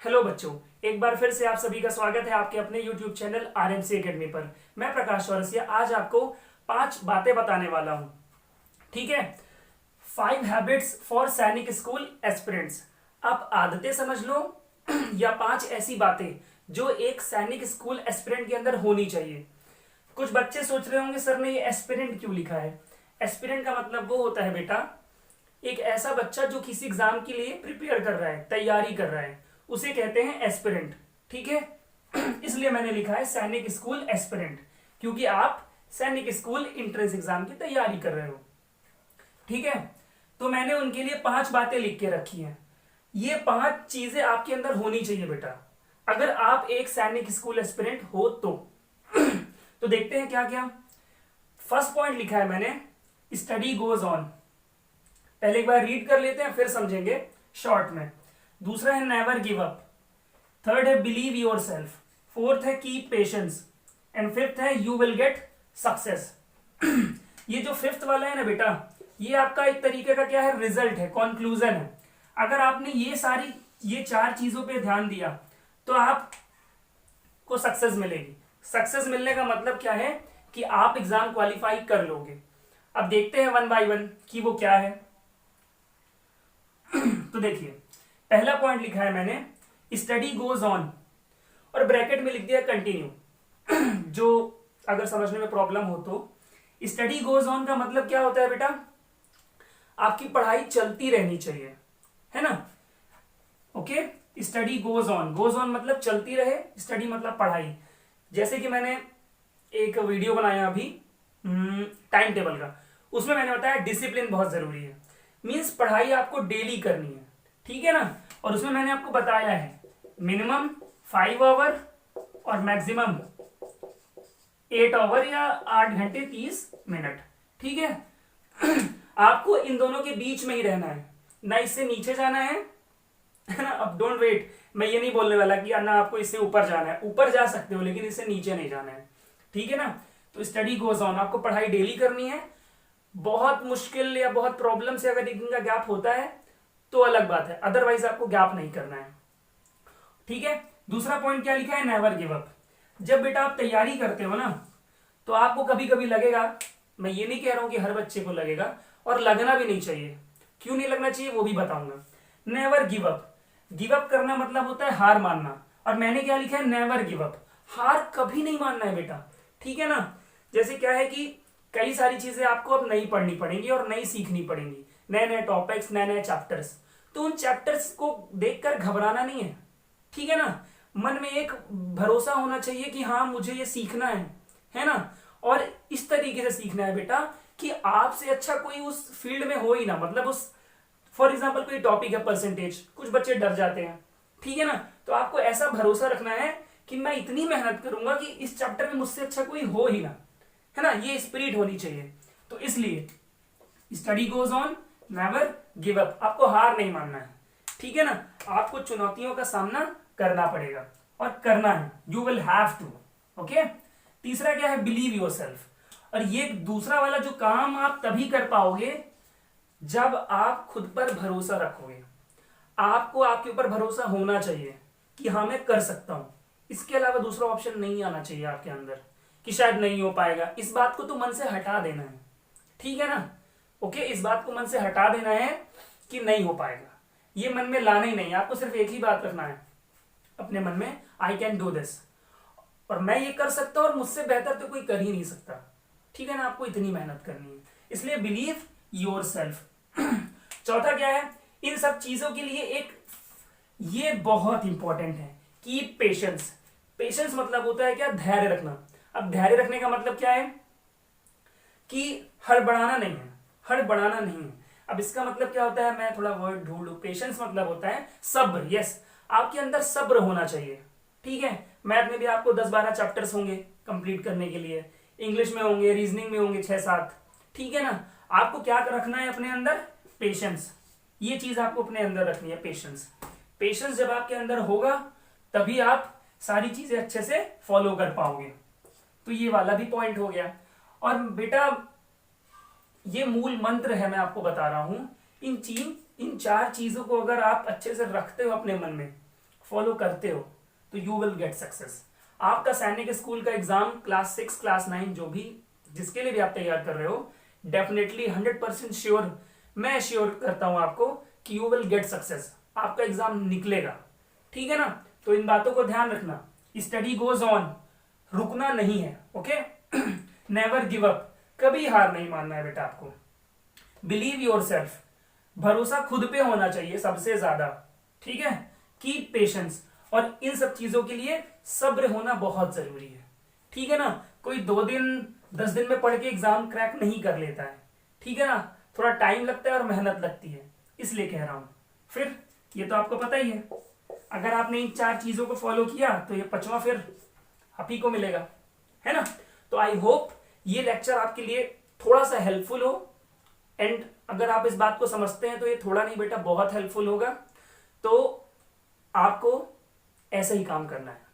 Hello बच्चों, एक बार फिर से आप सभी का स्वागत है आपके अपने YouTube चैनल आरएमसी एकेडमी पर। मैं प्रकाश चौरसिया आज आपको 5 बातें बताने वाला हूं। ठीक है, 5 हैबिट्स फॉर सैनिक स्कूल एस्पिरेंट्स। आप आदतें समझ लो या 5 ऐसी बातें जो एक सैनिक स्कूल एस्पिरेंट के अंदर होनी चाहिए। कुछ बच्चे सोच रहे होंगे सर ने ये एस्पिरेंट क्यों लिखा है। एस्पिरेंट का मतलब वो होता है बेटा, एक ऐसा बच्चा जो किसी एग्जाम के लिए प्रिपेयर कर रहा है, तैयारी कर रहा है, उसे कहते हैं एस्पिरेंट। ठीक है इसलिए मैंने लिखा है सैनिक स्कूल एस्पिरेंट, क्योंकि आप सैनिक स्कूल इंट्रेंस एग्जाम की तैयारी कर रहे हो। ठीक है, तो मैंने उनके लिए 5 बातें लिख के रखी हैं। ये 5 चीजें आपके अंदर होनी चाहिए बेटा, अगर आप एक सैनिक स्कूल एस्पिरेंट हो तो। तो देखते हैं क्या क्या। फर्स्ट पॉइंट लिखा है मैंने, स्टडी गोज ऑन। पहले एक बार रीड कर लेते हैं फिर समझेंगे शॉर्ट में। दूसरा है नेवर गिव अप। थर्ड है बिलीव योर सेल्फ। फोर्थ है कीप पेशेंस। एंड फिफ्थ है यू विल गेट सक्सेस। ये जो फिफ्थ वाला है ना बेटा, ये आपका एक तरीके का क्या है, रिजल्ट है, कंक्लूजन है। अगर आपने ये 4 चीजों पे ध्यान दिया तो आपको सक्सेस मिलेगी। सक्सेस मिलने का मतलब क्या है कि आप एग्जाम क्वालिफाई कर लोगे। अब देखते हैं वन बाय वन कि वो क्या है। तो देखिए, पहला पॉइंट लिखा है मैंने, स्टडी गोज ऑन, और ब्रैकेट में लिख दिया कंटिन्यू। जो अगर समझने में प्रॉब्लम हो तो, स्टडी गोज ऑन का मतलब क्या होता है बेटा, आपकी पढ़ाई चलती रहनी चाहिए, है ना। Okay, study goes on, goes on मतलब चलती रहे, स्टडी मतलब पढ़ाई। जैसे कि मैंने एक वीडियो बनाया अभी टाइम टेबल का, उसमें मैंने बताया डिसिप्लिन बहुत जरूरी है। मींस पढ़ाई आपको डेली करनी है, ठीक है ना। और उसमें मैंने आपको बताया है मिनिमम 5 आवर और मैक्सिमम 8 आवर या 8 घंटे 30 मिनट। ठीक है आपको इन दोनों के बीच में ही रहना है, ना इससे नीचे जाना है ना। अब डोंट वेट, मैं ये नहीं बोलने वाला कि ना आपको इससे ऊपर जाना है, ऊपर जा सकते हो लेकिन इससे नीचे नहीं जाना है। ठीक है ना। तो स्टडी गोज ऑन, आपको पढ़ाई डेली करनी है। बहुत मुश्किल या बहुत प्रॉब्लम से अगर एक दिन का गैप होता है तो अलग बात है, अदरवाइज आपको गैप नहीं करना है। ठीक है, दूसरा पॉइंट क्या लिखा है, नेवर गिव अप। जब बेटा आप तैयारी करते हो ना, तो आपको कभी कभी लगेगा, मैं ये नहीं कह रहा हूं कि हर बच्चे को लगेगा, और लगना भी नहीं चाहिए। क्यों नहीं लगना चाहिए वो भी बताऊंगा। Never give up, give up करना मतलब होता है हार मानना, और मैंने क्या लिखा है, नेवर गिव अप, हार कभी नहीं मानना है बेटा। ठीक है ना। जैसे क्या है कि कई सारी चीजें आपको अब नई पढ़नी पड़ेंगी और नई सीखनी पड़ेंगी, नए नए टॉपिक्स, नए नए चैप्टर्स। तो उन चैप्टर्स को देखकर घबराना नहीं है, ठीक है ना। मन में एक भरोसा होना चाहिए कि हाँ मुझे ये सीखना है ना। और इस तरीके से सीखना है बेटा कि आपसे अच्छा कोई उस फील्ड में हो ही ना। मतलब उस, फॉर एग्जाम्पल कोई टॉपिक है परसेंटेज, कुछ बच्चे डर जाते हैं, ठीक है ना। तो आपको ऐसा भरोसा रखना है कि मैं इतनी मेहनत करूंगा कि इस चैप्टर में मुझसे अच्छा कोई हो ही ना, है ना। ये स्पिरिट होनी चाहिए। तो इसलिए study goes on, never give up, आपको हार नहीं मानना है, ठीक है ना। आपको चुनौतियों का सामना करना पड़ेगा और करना है, you will have to. Okay, तीसरा क्या है, बिलीव योर सेल्फ। और ये दूसरा वाला जो काम आप तभी कर पाओगे जब आप खुद पर भरोसा रखोगे। आपको आपके ऊपर भरोसा होना चाहिए कि हाँ मैं कर सकता हूं। इसके अलावा दूसरा ऑप्शन नहीं आना चाहिए आपके अंदर कि शायद नहीं हो पाएगा। इस बात को तो मन से हटा देना है, ठीक है ना। ओके, इस बात को मन से हटा देना है कि नहीं हो पाएगा, ये मन में लाना ही नहीं है। आपको सिर्फ एक ही बात रखना है अपने मन में, आई कैन डू दिस, और मैं ये कर सकता हूं और मुझसे बेहतर तो कोई कर ही नहीं सकता, ठीक है ना। आपको इतनी मेहनत करनी है, इसलिए बिलीव योर सेल्फ। चौथा क्या है, इन सब चीजों के लिए एक, ये बहुत इंपॉर्टेंट है, कीप पेशेंस। पेशेंस मतलब होता है क्या, धैर्य रखना। अब धैर्य रखने का मतलब क्या है कि हड़बड़ाना नहीं है, हड़बड़ाना नहीं है। अब इसका मतलब क्या होता है, मैं थोड़ा वर्ड ढूंढ लूं। पेशेंस मतलब होता है सब्र। यस, आपके अंदर सब्र होना चाहिए, ठीक है। मैथ में भी आपको 10-12 चैप्टर्स होंगे कंप्लीट करने के लिए, इंग्लिश में होंगे, रीजनिंग में होंगे 6-7, ठीक है ना। आपको क्या रखना है अपने अंदर, पेशेंस। ये चीज आपको अपने अंदर रखनी है, पेशेंस। पेशेंस जब आपके अंदर होगा तभी आप सारी चीजें अच्छे से फॉलो कर पाओगे। तो ये वाला भी पॉइंट हो गया। और बेटा ये मूल मंत्र है, मैं आपको बता रहा हूं। इन 4 चीजों को अगर आप अच्छे से रखते हो अपने मन में, फॉलो करते हो तो यू विल गेट सक्सेस। आपका सैनिक स्कूल का एग्जाम क्लास 6 क्लास 9 जो भी जिसके लिए भी आप तैयार कर रहे हो, डेफिनेटली 100% श्योर, मैं श्योर करता हूं आपको कि यू विल गेट सक्सेस, आपका एग्जाम निकलेगा। ठीक है ना, तो इन बातों को ध्यान रखना। स्टडी गोज ऑन, रुकना नहीं है, ओके। नेवर गिव अप, कभी हार नहीं मानना है बेटा आपको। बिलीव योर सेल्फ, भरोसा खुद पे होना चाहिए सबसे ज्यादा, ठीक है। कीप पेशेंस, और इन सब चीजों के लिए सब्र होना बहुत जरूरी है, ठीक है ना। कोई 2 दिन 10 दिन में पढ़ के एग्जाम क्रैक नहीं कर लेता है, ठीक है ना। थोड़ा टाइम लगता है और मेहनत लगती है, इसलिए कह रहा हूं। फिर ये तो आपको पता ही है, अगर आपने इन 4 चीजों को फॉलो किया तो ये 5वां फिर आप ही को मिलेगा, है ना। तो आई होप ये लेक्चर आपके लिए थोड़ा सा हेल्पफुल हो, एंड अगर आप इस बात को समझते हैं तो ये थोड़ा नहीं बेटा बहुत हेल्पफुल होगा। तो आपको ऐसे ही काम करना है।